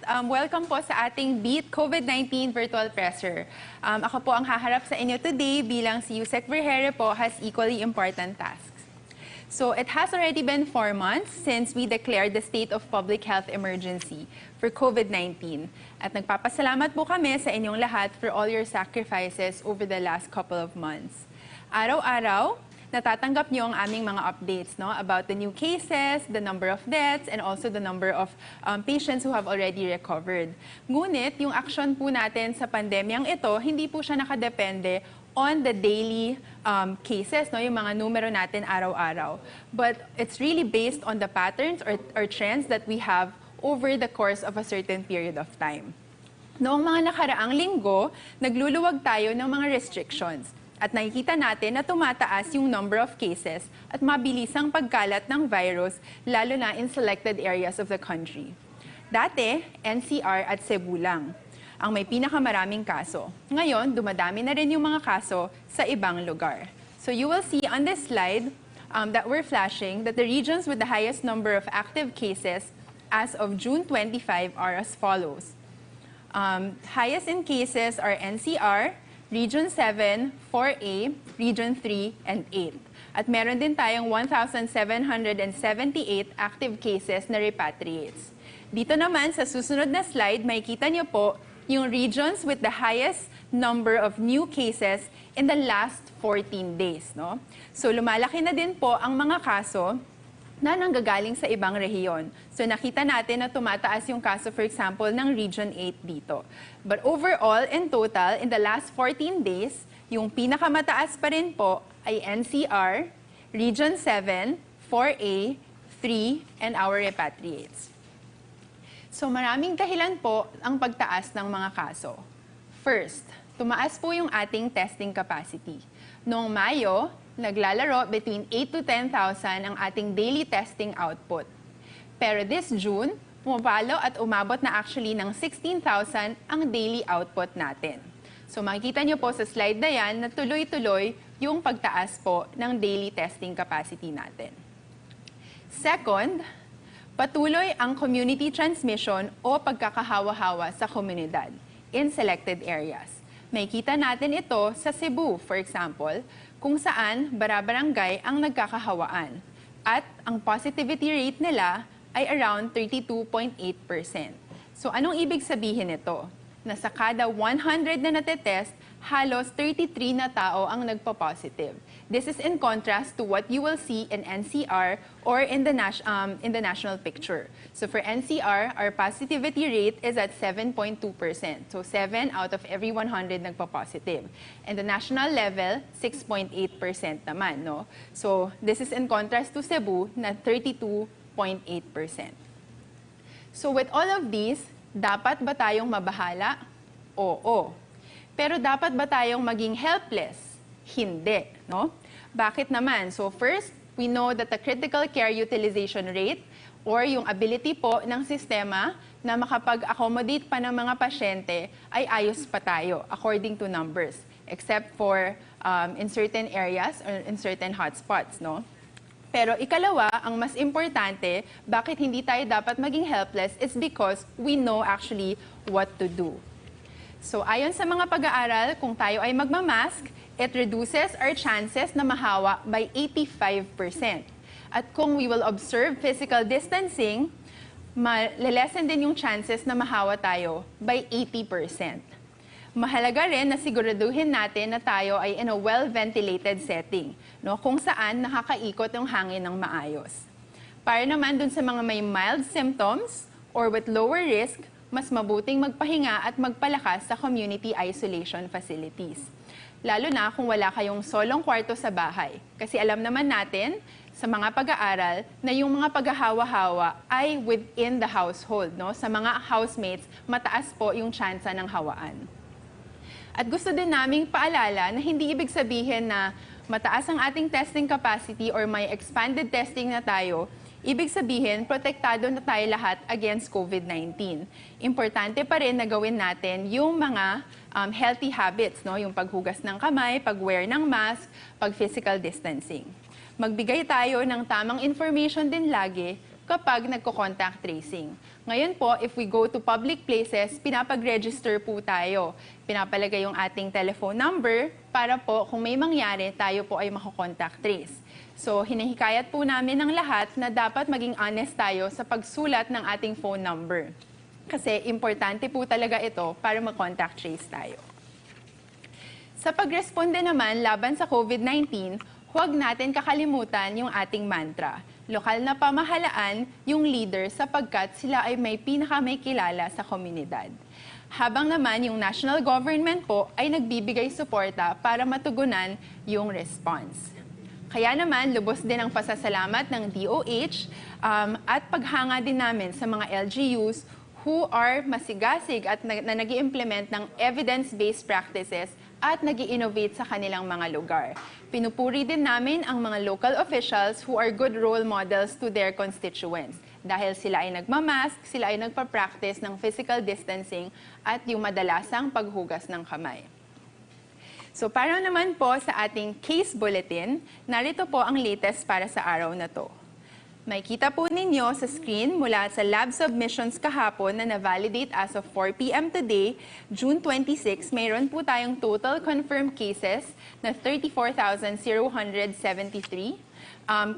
Welcome po sa ating Beat COVID-19 Virtual Presser. Ako po ang haharap sa inyo today bilang si Yusek Vergere po has equally important tasks. So it has already been 4 months since we declared the state of public health emergency for COVID-19. At nagpapasalamat po kami sa inyong lahat for all your sacrifices over the last couple of months. Araw-araw, natatanggap niyo ang aming mga updates about the new cases, the number of deaths, and also the number of patients who have already recovered. Ngunit, yung aksyon po natin sa pandemyang ito, hindi po siya nakadepende on the daily cases, yung mga numero natin araw-araw. But it's really based on the patterns or trends that we have over the course of a certain period of time. Noong mga nakaraang linggo, nagluluwag tayo ng mga restrictions. At nakikita natin na tumataas yung number of cases at mabilisang pagkalat ng virus, lalo na in selected areas of the country. Dati, NCR at Cebu lang ang may pinakamaraming kaso. Ngayon, dumadami na rin yung mga kaso sa ibang lugar. So you will see on this slide that we're flashing that the regions with the highest number of active cases as of June 25 are as follows. Highest in cases are NCR, Region 7, 4A, Region 3, and 8. At meron din tayong 1,778 active cases na repatriates. Dito naman sa susunod na slide, makikita niyo po yung regions with the highest number of new cases in the last 14 days. So lumalaki na din po ang mga kaso na nanggagaling sa ibang rehiyon. So nakita natin na tumataas yung kaso, for example, ng Region 8 dito. But overall, in total, in the last 14 days, yung pinakamataas pa rin po ay NCR, Region 7, 4A, 3, and our repatriates. So maraming dahilan po ang pagtaas ng mga kaso. First, tumaas po yung ating testing capacity. Noong Mayo, naglalaro between 8 to 10,000 ang ating daily testing output. Pero this June, pumapalo at umabot na actually ng 16,000 ang daily output natin. So makikita nyo po sa slide na yan na tuloy-tuloy yung pagtaas po ng daily testing capacity natin. Second, patuloy ang community transmission o pagkakahawa-hawa sa komunidad in selected areas. Makikita natin ito sa Cebu, for example, kung saan bara-barangay ang nagkakahawaan. At ang positivity rate nila ay around 32.8%. So anong ibig sabihin nito? Na sa kada 100 na natetest, halos 33 na tao ang nagpa-positive. This is in contrast to what you will see in NCR or in the national picture. So for NCR, our positivity rate is at 7.2%. So 7 out of every 100 nagpa-positive. And the national level, 6.8% naman. So this is in contrast to Cebu na 32.8%. So with all of these, dapat ba tayong mabahala? Oo. Pero dapat ba tayong maging helpless? Hindi, Bakit naman? So first, we know that the critical care utilization rate or yung ability po ng sistema na makapag-accommodate pa ng mga pasyente ay ayos pa tayo according to numbers, except for in certain areas or in certain hotspots, Pero ikalawa, ang mas importante, bakit hindi tayo dapat maging helpless is because we know actually what to do. So ayon sa mga pag-aaral, kung tayo ay magmamask, it reduces our chances na mahawa by 85%. At kung we will observe physical distancing, malelesen din yung chances na mahawa tayo by 80%. Mahalaga rin na siguraduhin natin na tayo ay in a well-ventilated setting, kung saan nakakaikot yung hangin ng maayos. Para naman dun sa mga may mild symptoms or with lower risk, mas mabuting magpahinga at magpalakas sa community isolation facilities. Lalo na kung wala kayong solong kwarto sa bahay. Kasi alam naman natin sa mga pag-aaral na yung mga paghahawa-hawa ay within the household. Sa mga housemates, mataas po yung tsansa ng hawaan. At gusto din naming paalala na hindi ibig sabihin na mataas ang ating testing capacity or may expanded testing na tayo, ibig sabihin, protektado na tayo lahat against COVID-19. Importante pa rin na gawin natin yung mga healthy habits, yung paghugas ng kamay, pag-wear ng mask, pag-physical distancing. Magbigay tayo ng tamang information din lagi kapag nagko-contact tracing. Ngayon po, if we go to public places, pinapag-register po tayo. Pinapalagay yung ating telephone number para po kung may mangyari, tayo po ay mako-contact trace. So, hinahikayat po namin ng lahat na dapat maging honest tayo sa pagsulat ng ating phone number. Kasi importante po talaga ito para mag-contact trace tayo. Sa pagresponde naman laban sa COVID-19, huwag natin kakalimutan yung ating mantra. Lokal na pamahalaan yung leader sapagkat sila ay may pinakamay-kilala sa komunidad. Habang naman yung national government po ay nagbibigay suporta para matugunan yung response. Kaya naman, lubos din ang pasasalamat ng DOH at paghanga din namin sa mga LGUs who are masigasig at na nag-i-implement ng evidence-based practices at nag-i-innovate sa kanilang mga lugar. Pinupuri din namin ang mga local officials who are good role models to their constituents. Dahil sila ay nagmamask, sila ay nagpa-practice ng physical distancing at yung madalasang paghugas ng kamay. So para naman po sa ating case bulletin, narito po ang latest para sa araw na to. Makikita po ninyo sa screen mula sa lab submissions kahapon na na-validate as of 4 p.m. today, June 26, mayroon po tayong total confirmed cases na 34,073,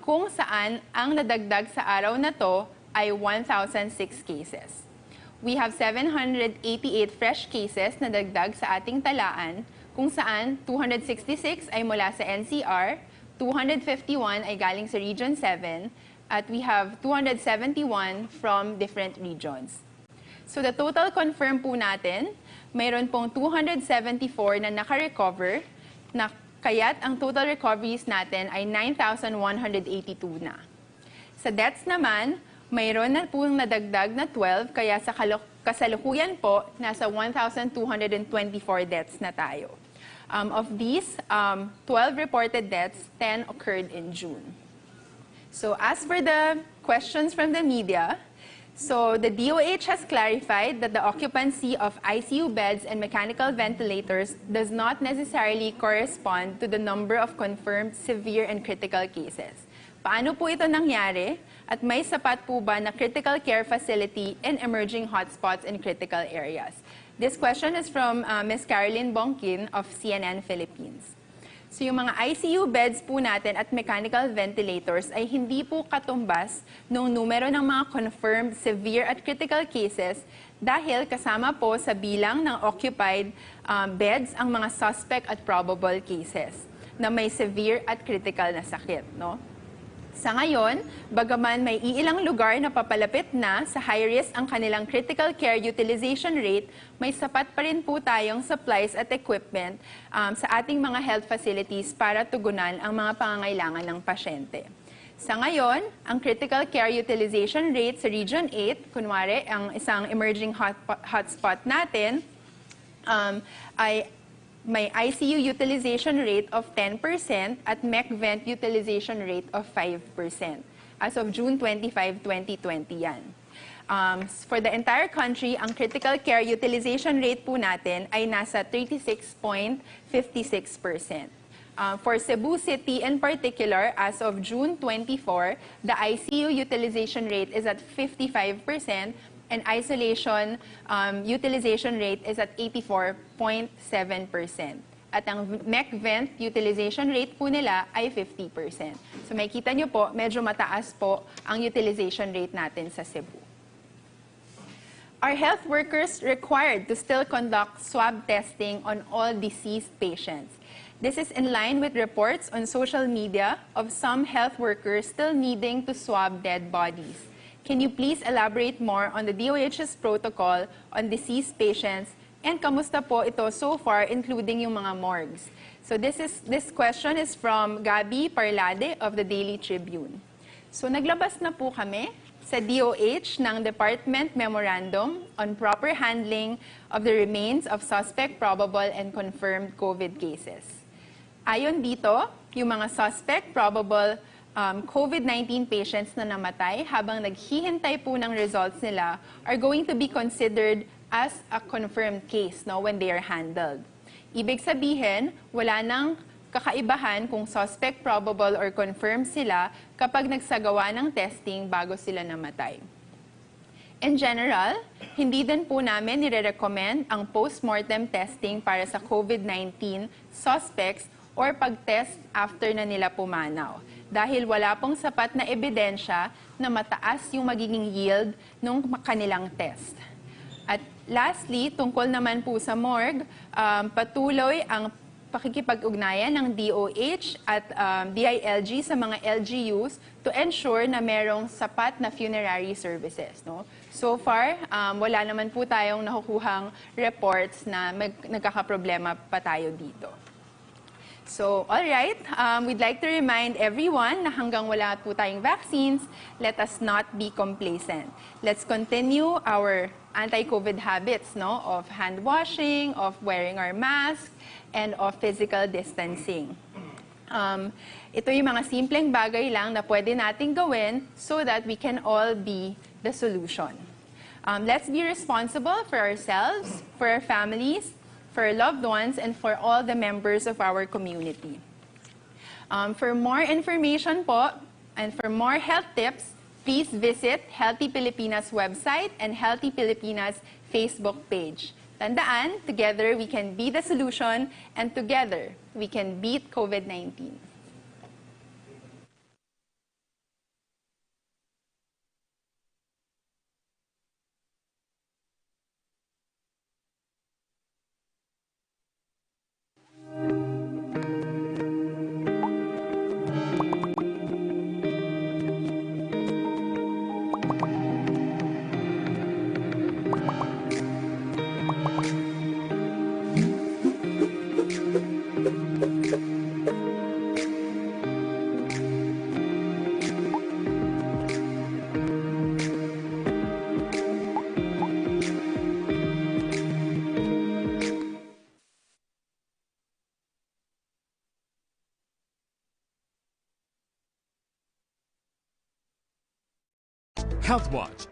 kung saan ang nadagdag sa araw na to ay 1,006 cases. We have 788 fresh cases na dagdag sa ating talaan, kung saan 266 ay mula sa NCR, 251 ay galing sa Region 7, at we have 271 from different regions. So the total confirmed po natin, mayroon pong 274 na naka-recover, na kaya't ang total recoveries natin ay 9,182 na. Sa deaths naman, mayroon na pong nadagdag na 12, kaya sa kasalukuyan po, nasa 1,224 deaths na tayo. Of these, 12 reported deaths, 10 occurred in June. So as for the questions from the media, so the DOH has clarified that the occupancy of ICU beds and mechanical ventilators does not necessarily correspond to the number of confirmed severe and critical cases. Paano po ito nangyari? At may sapat po ba na critical care facility in emerging hotspots in critical areas? This question is from Ms. Caroline Bongkin of CNN Philippines. So yung mga ICU beds po natin at mechanical ventilators ay hindi po katumbas ng numero ng mga confirmed severe at critical cases dahil kasama po sa bilang ng occupied beds ang mga suspect at probable cases na may severe at critical na sakit, no? Sa ngayon, bagaman may iilang lugar na papalapit na sa high risk ang kanilang critical care utilization rate, may sapat pa rin po tayong supplies at equipment sa ating mga health facilities para tugunan ang mga pangangailangan ng pasyente. Sa ngayon, ang critical care utilization rate sa Region 8, kunwari ang isang emerging hotspot natin, ay may ICU utilization rate of 10% at MEC vent utilization rate of 5%. As of June 25, 2020 yan. For the entire country, ang critical care utilization rate po natin ay nasa 36.56%. For Cebu City in particular, as of June 24, the ICU utilization rate is at 55%, and isolation utilization rate is at 84.7%. At ang MEC vent utilization rate po nila ay 50%. So makikita nyo po, medyo mataas po ang utilization rate natin sa Cebu. Are health workers required to still conduct swab testing on all deceased patients? This is in line with reports on social media of some health workers still needing to swab dead bodies. Can you please elaborate more on the DOH's protocol on deceased patients and kamusta po ito so far, including yung mga morgues? So this question is from Gabi Parlade of the Daily Tribune. So naglabas na po kami sa DOH ng Department Memorandum on Proper Handling of the Remains of Suspect, Probable, and Confirmed COVID Cases. Ayon dito, yung mga suspect, probable, COVID-19 patients na namatay habang naghihintay po ng results nila are going to be considered as a confirmed case, no, when they are handled. Ibig sabihin, wala nang kakaibahan kung suspect, probable, or confirmed sila kapag nagsagawa ng testing bago sila namatay. In general, hindi din po namin nire-recommend ang post-mortem testing para sa COVID-19 suspects or pag-test after na nila pumanaw dahil wala pong sapat na ebidensya na mataas yung magiging yield ng kanilang test. At lastly, tungkol naman po sa morgue, patuloy ang pakikipag-ugnayan ng DOH at DILG sa mga LGUs to ensure na merong sapat na funerary services. No? So far, wala naman po tayong nakukuhang reports na nagkakaproblema pa tayo dito. So, alright, we'd like to remind everyone na hanggang wala po tayong vaccines, let us not be complacent. Let's continue our anti-COVID habits, no? Of hand washing, of wearing our mask, and of physical distancing. Ito yung mga simpleng bagay lang na pwede nating gawin so that we can all be the solution. Let's be responsible for ourselves, for our families, for our loved ones, and for all the members of our community. For more information po, and for more health tips, please visit Healthy Pilipinas website and Healthy Pilipinas Facebook page. Tandaan, together we can be the solution, and together we can beat COVID-19. Health Watch.